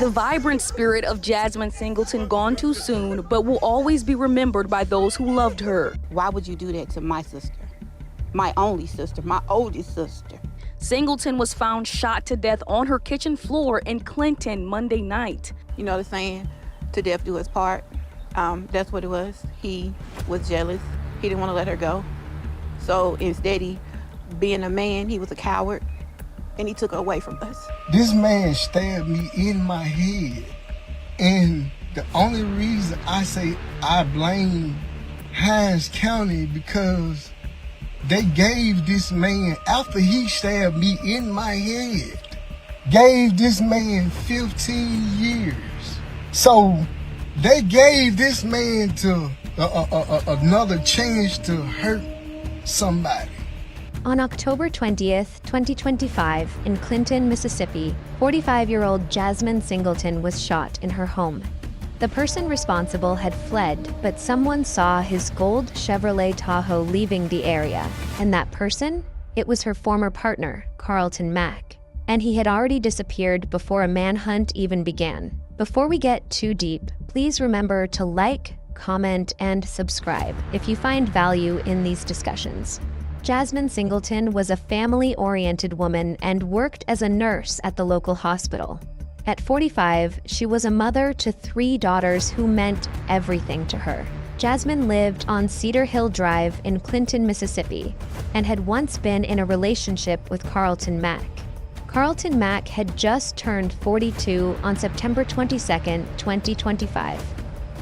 The vibrant spirit of Jasmine Singleton gone too soon, but will always be remembered by those who loved her. Why would you do that to my sister? My only sister, my oldest sister. Singleton was found shot to death on her kitchen floor in Clinton Monday night. You know the saying, to death do us part? That's what it was. He was jealous. He didn't want to let her go. So instead, being a man, he was a coward, and he took her away from us. This man stabbed me in my head. And the only reason I say I blame Hines County because they gave this man, after he stabbed me in my head, gave this man 15 years. So they gave this man to another chance to hurt somebody. On October 20th, 2025, in Clinton, Mississippi, 45-year-old Jasmine Singleton was shot in her home. The person responsible had fled, but someone saw his gold Chevrolet Tahoe leaving the area. And that person? It was her former partner, Carlton Mack. And he had already disappeared before a manhunt even began. Before we get too deep, please remember to like, comment, and subscribe if you find value in these discussions. Jasmine Singleton was a family-oriented woman and worked as a nurse at the local hospital. At 45, she was a mother to 3 daughters who meant everything to her. Jasmine lived on Cedar Hill Drive in Clinton, Mississippi, and had once been in a relationship with Carlton Mack. Carlton Mack had just turned 42 on September 22, 2025.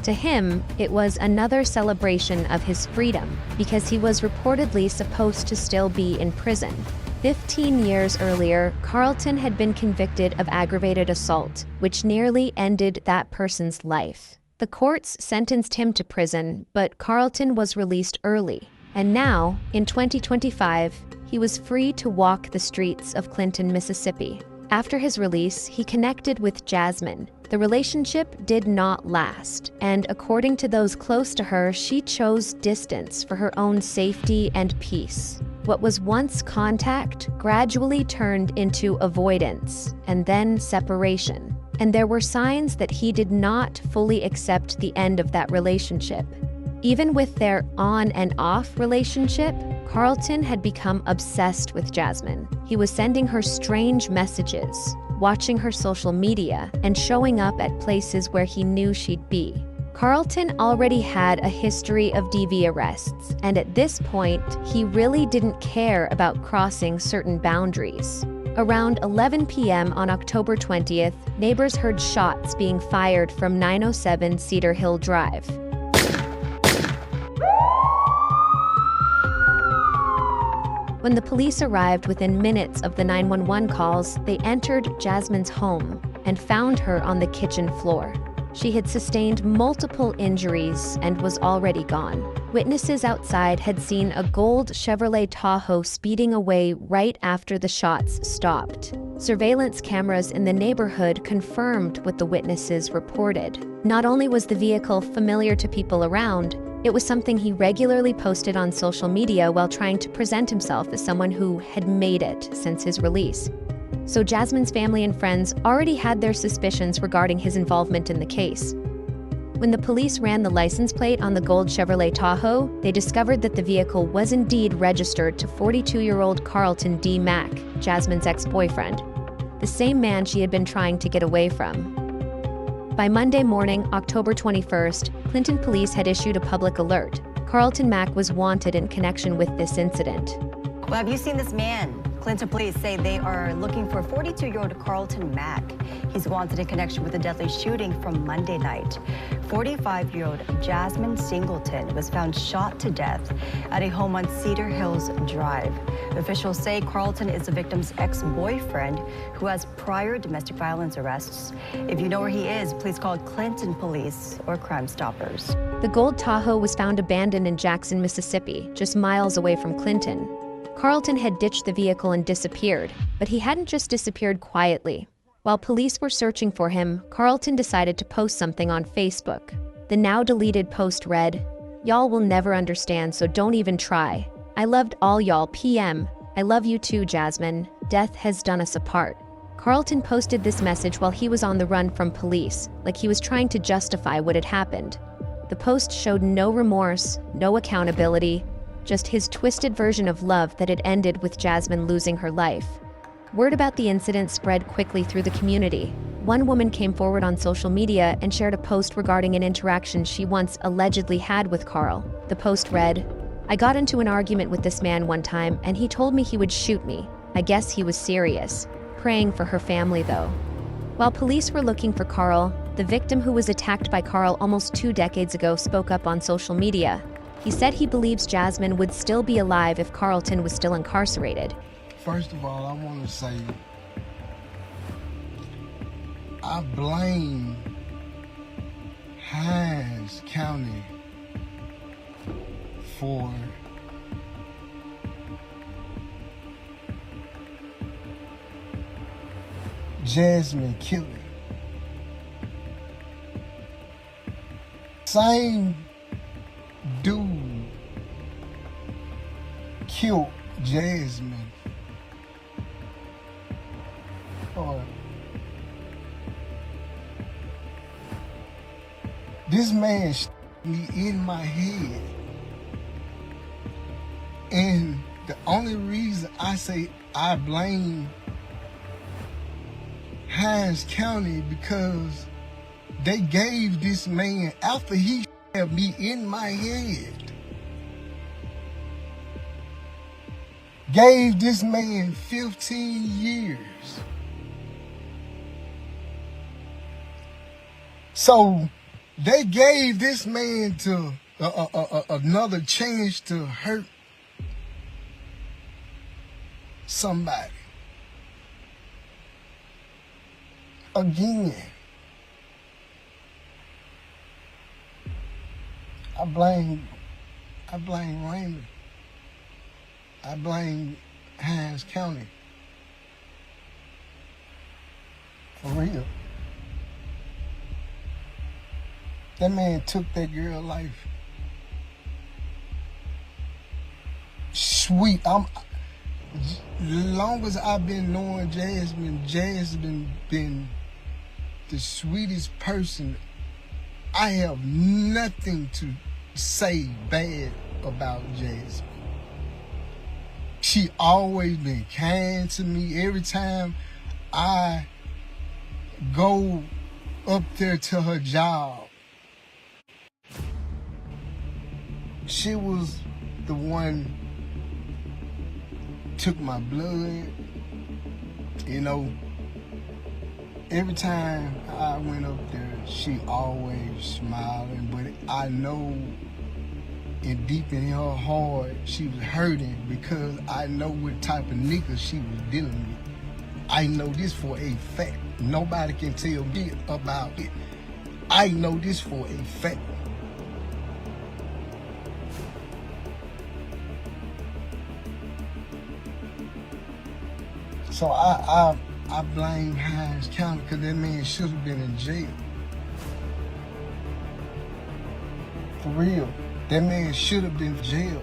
To him, it was another celebration of his freedom because he was reportedly supposed to still be in prison. 15 years earlier, Carlton had been convicted of aggravated assault, which nearly ended that person's life. The courts sentenced him to prison, but Carlton was released early. And now, in 2025, he was free to walk the streets of Clinton, Mississippi. After his release, he connected with Jasmine. The relationship did not last, and according to those close to her, she chose distance for her own safety and peace. What was once contact gradually turned into avoidance, and then separation. And there were signs that he did not fully accept the end of that relationship. Even with their on and off relationship, Carlton had become obsessed with Jasmine. He was sending her strange messages, watching her social media, and showing up at places where he knew she'd be. Carlton already had a history of DV arrests, and at this point, he really didn't care about crossing certain boundaries. Around 11 p.m. on October 20th, neighbors heard shots being fired from 907 Cedar Hill Drive. When the police arrived within minutes of the 911 calls, they entered Jasmine's home and found her on the kitchen floor. She had sustained multiple injuries and was already gone. Witnesses outside had seen a gold Chevrolet Tahoe speeding away right after the shots stopped. Surveillance cameras in the neighborhood confirmed what the witnesses reported. Not only was the vehicle familiar to people around, it was something he regularly posted on social media while trying to present himself as someone who had made it since his release. So Jasmine's family and friends already had their suspicions regarding his involvement in the case. When the police ran the license plate on the gold Chevrolet Tahoe, they discovered that the vehicle was indeed registered to 42-year-old Carlton D. Mack, Jasmine's ex-boyfriend, the same man she had been trying to get away from. By Monday morning, October 21st, Clinton police had issued a public alert. Carlton Mack was wanted in connection with this incident. Well, have you seen this man? Clinton police say they are looking for 42-year-old Carlton Mack. He's wanted in connection with a deadly shooting from Monday night. 45-year-old Jasmine Singleton was found shot to death at a home on Cedar Hills Drive. Officials say Carlton is the victim's ex-boyfriend who has prior domestic violence arrests. If you know where he is, please call Clinton police or Crime Stoppers. The gold Tahoe was found abandoned in Jackson, Mississippi, just miles away from Clinton. Carlton had ditched the vehicle and disappeared, but he hadn't just disappeared quietly. While police were searching for him, Carlton decided to post something on Facebook. The now-deleted post read, "Y'all will never understand, so don't even try. I loved all y'all, PM. I love you too, Jasmine. Death has done us apart." Carlton posted this message while he was on the run from police, like he was trying to justify what had happened. The post showed no remorse, no accountability, just his twisted version of love that had ended with Jasmine losing her life. Word about the incident spread quickly through the community. One woman came forward on social media and shared a post regarding an interaction she once allegedly had with Carl. The post read, "I got into an argument with this man one time and he told me he would shoot me. I guess he was serious. Praying for her family though." While police were looking for Carl, the victim who was attacked by Carl almost 2 decades ago spoke up on social media. He said he believes Jasmine would still be alive if Carlton was still incarcerated. First of all, I want to say I blame Hines County for Jasmine killing. Same dude killed Jasmine. This man me in my head. And the only reason I say I blame Hines County because they gave this man, after he had me in my head, gave this man 15 years. So they gave this man to another chance to hurt somebody. Again, I blame Raymond. I blame Hines County. For real. That man took that girl's life. Sweet. Long as I've been knowing Jasmine been the sweetest person. I have nothing to say bad about Jasmine. She always been kind to me. Every time I go up there to her job, she was the one took my blood. You know, every time I went up there, she always smiling, but I know and deep in her heart, she was hurting because I know what type of nigga she was dealing with. I know this for a fact. Nobody can tell me about it. I know this for a fact. So I blame Hines County because that man should have been in jail. For real. That man should have been in jail.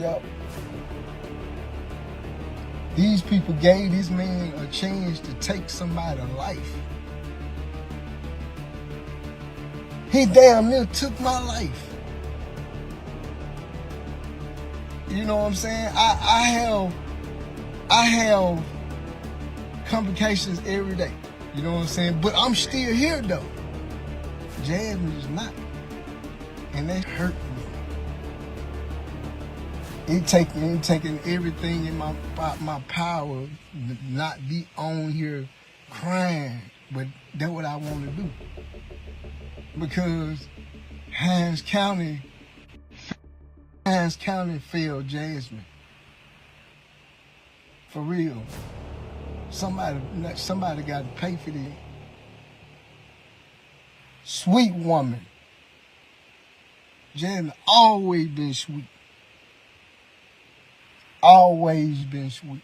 Yep. These people gave this man a chance to take somebody's life. He damn near took my life. You know what I'm saying? I have complications every day. You know what I'm saying? But I'm still here though. Jasmine is not. And that hurt me. It taking everything in my power not be on here crying. But that's what I want to do. Because Hines County failed Jasmine. For real. Somebody got to pay for this. Sweet woman. Jasmine always been sweet. Always been sweet.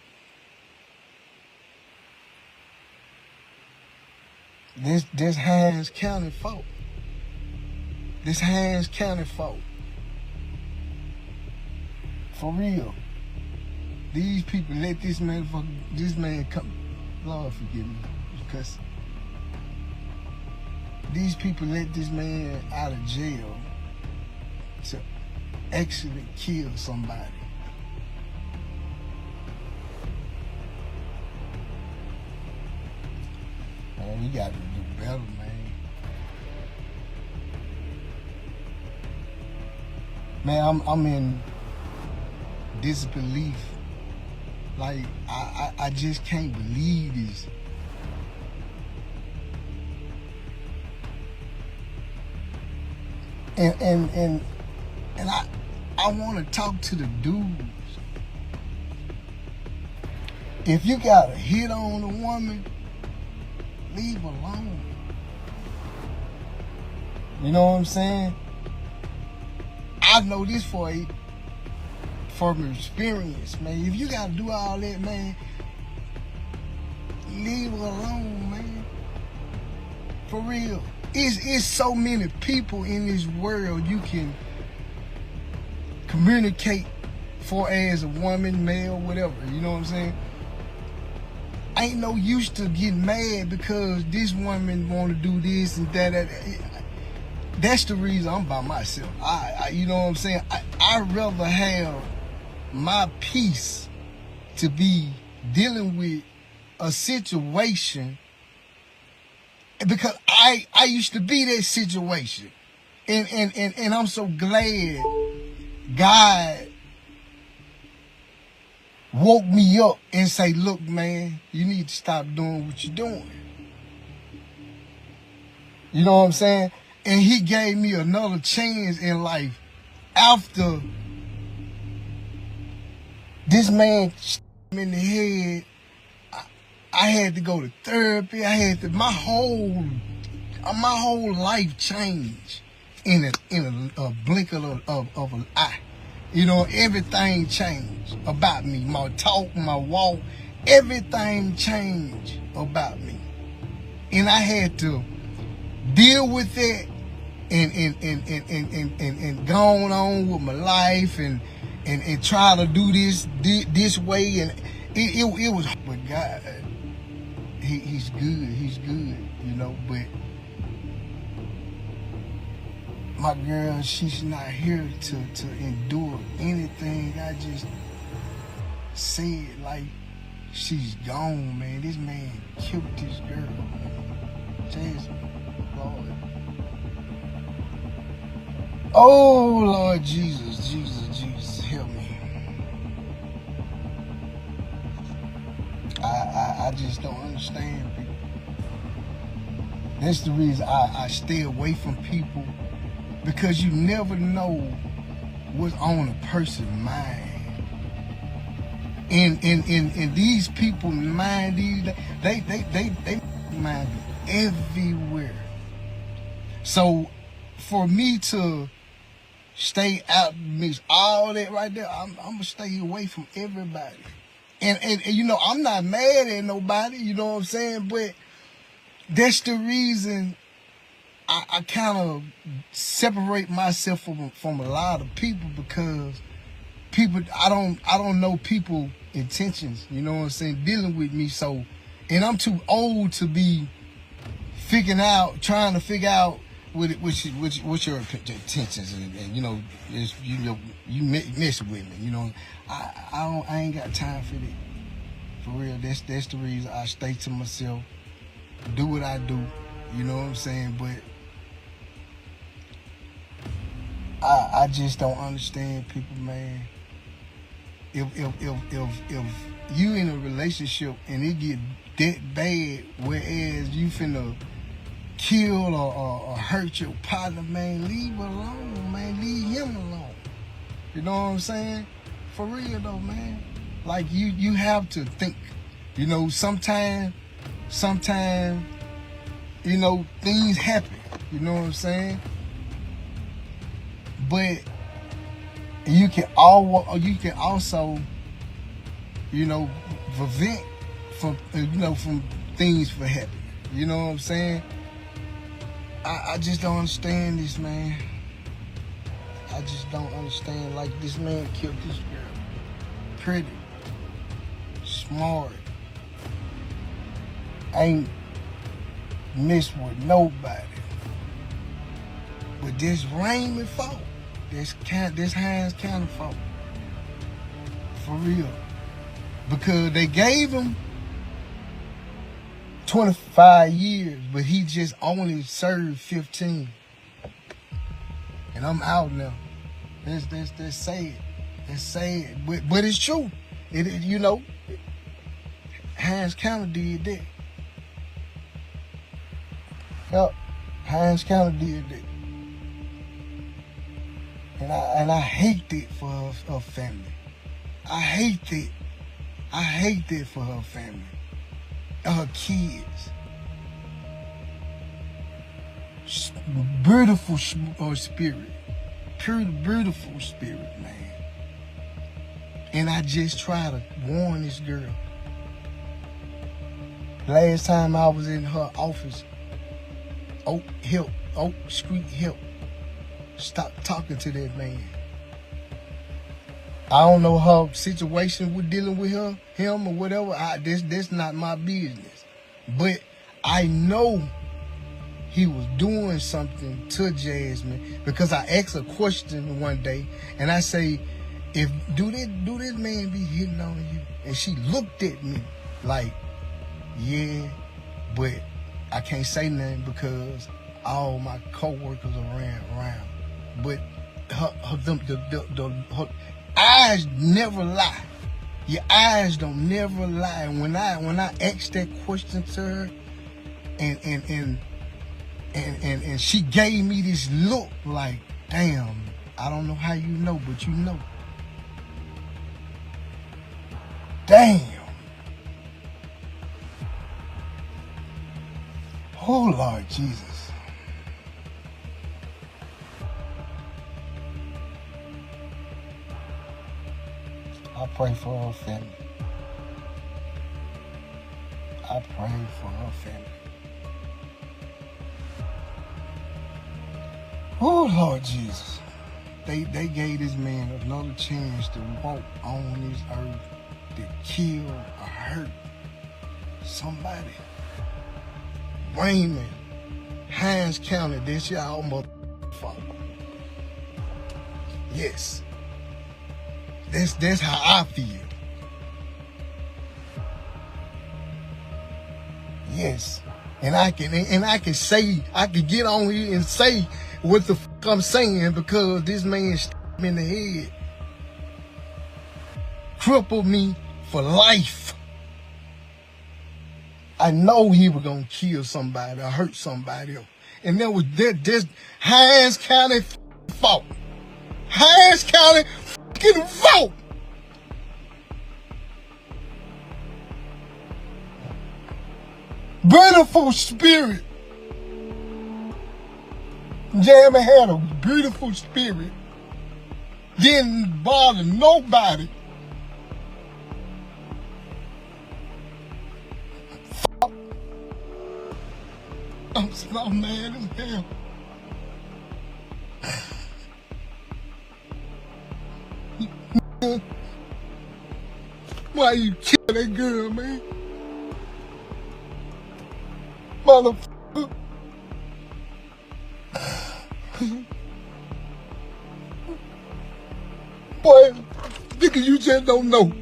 This Hines County fault. This Hines County fault. For real. These people let this man come. Lord forgive me, because these people let this man out of jail to actually kill somebody. Man, we got to do better, man. Man, I'm in disbelief. Like, I just can't believe this. And I want to talk to the dudes. If you got a hit on a woman, leave alone. You know what I'm saying? I know this from experience, man. If you gotta do all that, man, leave her alone, man. For real. It's so many people in this world you can communicate for as a woman, male, whatever. You know what I'm saying? Ain't no use to get mad because this woman want to do this and that. That's the reason I'm by myself. You know what I'm saying? I'd rather have my peace to be dealing with a situation, because I used to be that situation. And I'm so glad God woke me up and say, look, man, you need to stop doing what you're doing. You know what I'm saying? And he gave me another chance in life after this man me in the head. I had to go to therapy. My whole life changed in a blink of an eye. You know, everything changed about me. My talk, my walk, everything changed about me. And I had to deal with it and gone on with my life and try to do this way. And it was, but God, he's good, you know, but my girl, she's not here to endure anything I just said. Like, she's gone, man. This man killed this girl, man. Jasmine, Lord. Oh, Lord Jesus, help me. I just don't understand people. That's the reason I stay away from people, because you never know what's on a person's mind. And these people mind, they mind everywhere. So for me to stay out, mix all that right there, I'm gonna stay away from everybody. And you know, I'm not mad at nobody, you know what I'm saying? But that's the reason I kind of separate myself from a lot of people, because people, I don't know people intentions, you know what I'm saying, dealing with me. So, and I'm too old to be trying to figure out what's your intentions, and you know, you mess with me, you know. I ain't got time for that. For real, that's the reason I stay to myself, do what I do, you know what I'm saying. But I just don't understand people, man. If you in a relationship and it get that bad, whereas you finna kill or hurt your partner, man, leave her alone, man. Leave him alone. You know what I'm saying? For real though, man. Like, you have to think. You know, sometimes, you know, things happen. You know what I'm saying? But you can also, you know, prevent from things from happening. You know what I'm saying? I just don't understand this, man. I just don't understand. Like, this man killed this girl. Pretty. smart, ain't mess with nobody. But this Raymond fault, this Hines County fault, for real. Because they gave him 25 years, but he just only served 15. And I'm out now. That's sad. That's sad. But it's true. You know, Hines County did that. Yep, Hines County did that. And I hate that for her family. I hate that. I hate that for her family. Her kids. Beautiful spirit. Pure, beautiful spirit, man. And I just try to warn this girl. Last time I was in her office, Oak Street Help. Stop talking to that man. I don't know her situation with dealing with him or whatever. That's not my business. But I know he was doing something to Jasmine because I asked a question one day and I say, do this man be hitting on you? And she looked at me like, yeah, but I can't say nothing because all my co-workers are around. But her eyes never lie. Your eyes don't never lie. And when I asked that question to her, and she gave me this look like, damn, I don't know how you know, but you know. Damn. Oh, Lord Jesus. I pray for her family. I pray for her family. Oh, Lord Jesus. They gave this man another chance to walk on this earth, to kill or hurt somebody. Raymond, Hines County, this y'all motherfucker. Yes. That's how I feel. Yes. And I can say, I can get on here and say what the fuck I'm saying because this man stabbed me in the head. Crippled me for life. I know he was gonna kill somebody or hurt somebody else. And that was this Hines County fault. Hines County fucking fault. Beautiful spirit. Jamie had a beautiful spirit. Didn't bother nobody. I'm so mad as hell. Why you kill that girl, man? Motherfucker. Boy, nigga, you just don't know.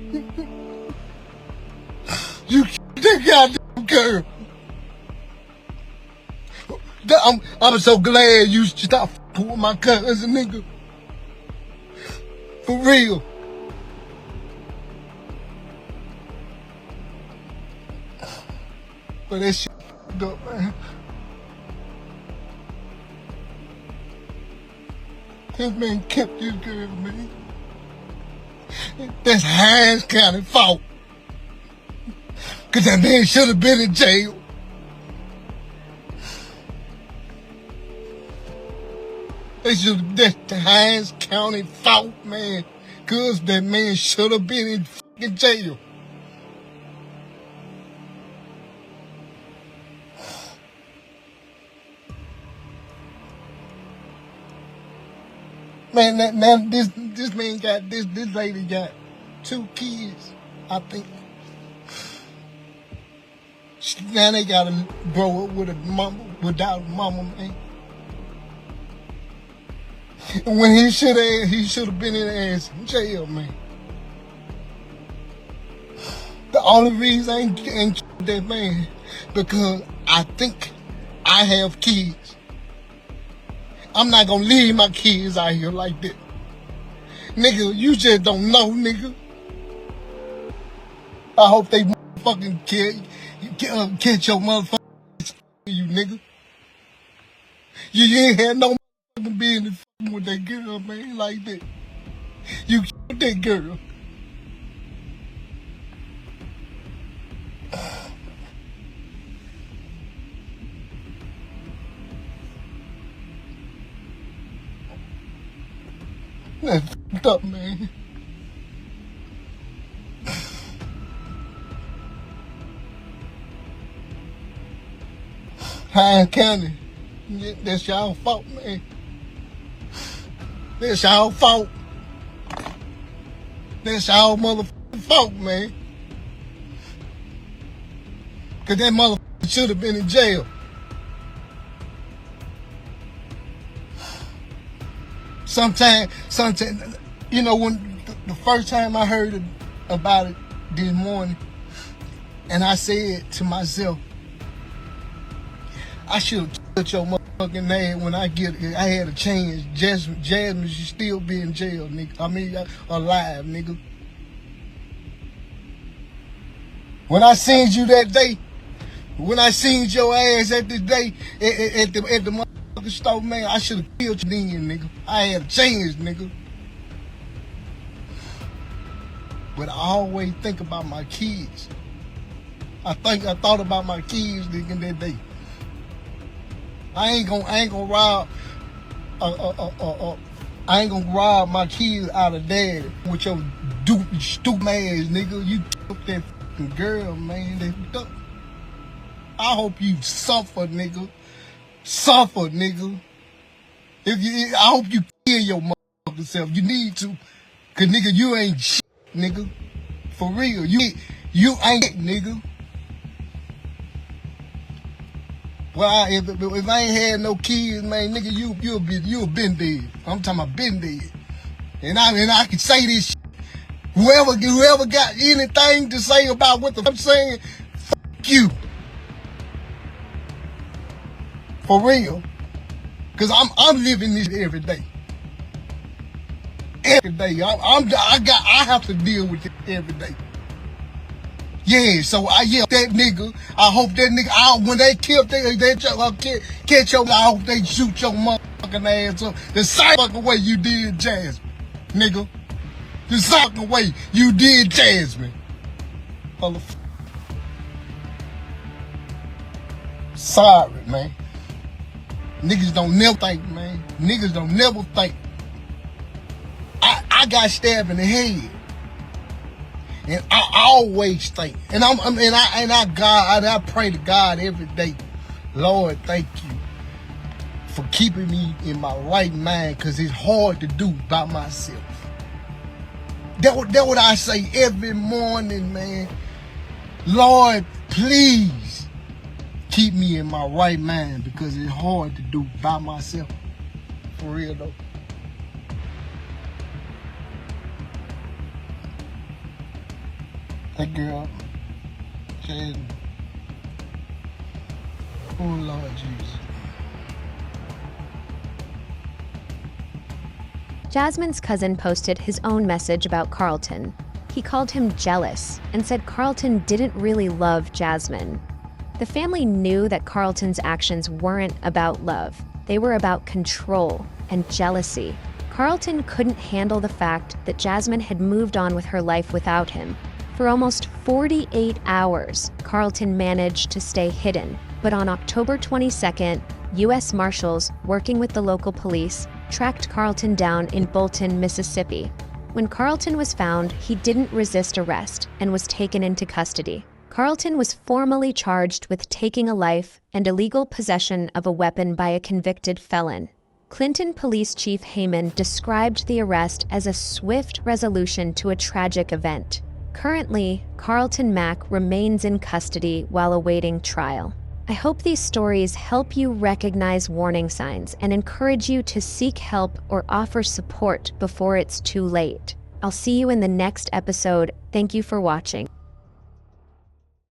You killed that goddamn girl. I'm so glad you stopped fucking with my cousin, nigga. For real. But that shit up, man. This man kept this girl, man. That's Hines County fault. Cause that man should have been in jail. That's the Hines County fault, man. Cause that man should have been in fucking jail. Man, this man got this lady got 2 kids, I think. Now they gotta grow up with a mama, without a mama, man. When he should have been in ass jail, man. The only reason I ain't killed that man because I think I have kids. I'm not gonna leave my kids out here like that. Nigga, you just don't know, nigga. I hope they fucking catch your motherfucking you, nigga. You ain't had no motherfucking business with that girl, man, like that. You killed that girl. That's fucked up, man. Hines County, that's y'all fault, man. That's y'all fault. That's y'all motherfucking fault, man. Cause that motherfucker should have been in jail. Sometimes, you know, when the first time I heard about it this morning, and I said to myself, I should have killed your motherfucking ass when I had a chance. Jasmine should still be in jail, nigga. I mean, alive, nigga. When I seen you that day, when I seen your ass at the day at the motherfucking store, man, I should have killed you then, nigga. I had a chance, nigga. But I always think about my kids. I thought about my kids, nigga, that day. I ain't gonna rob I ain't gonna rob my kids out of daddy with your stupid ass, nigga. You took that fucking girl, man. I hope you suffer, nigga. Suffer, nigga. I hope you kill your motherfucking self. You need to. Cause nigga, you ain't shit, nigga. For real. You ain't shit, nigga. Well, if I ain't had no kids, man, nigga, you'll been dead. I'm talking about been dead. And I can say this shit. Whoever got anything to say about what the fuck I'm saying, fuck you. For real. Cause I'm living this every day. Every day. I have to deal with it every day. Yeah, so that nigga, I hope that nigga, when they kill, catch your, I hope they shoot your motherfucking ass up the same fucking way you did Jasmine, nigga. The same fucking way you did Jasmine. Sorry, man. Niggas don't never think, man. Niggas don't never think. I got stabbed in the head. And I always think, and I pray to God every day, Lord, thank you for keeping me in my right mind, because it's hard to do by myself. That's what I say every morning, man. Lord, please keep me in my right mind, because it's hard to do by myself. For real though. That girl, Jasmine. Oh, Lord Jesus. Jasmine's cousin posted his own message about Carlton. He called him jealous and said Carlton didn't really love Jasmine. The family knew that Carlton's actions weren't about love. They were about control and jealousy. Carlton couldn't handle the fact that Jasmine had moved on with her life without him. For almost 48 hours, Carlton managed to stay hidden. But on October 22nd, U.S. Marshals, working with the local police, tracked Carlton down in Bolton, Mississippi. When Carlton was found, he didn't resist arrest and was taken into custody. Carlton was formally charged with taking a life and illegal possession of a weapon by a convicted felon. Clinton Police Chief Heyman described the arrest as a swift resolution to a tragic event. Currently, Carlton Mack remains in custody while awaiting trial. I hope these stories help you recognize warning signs and encourage you to seek help or offer support before it's too late. I'll see you in the next episode. Thank you for watching.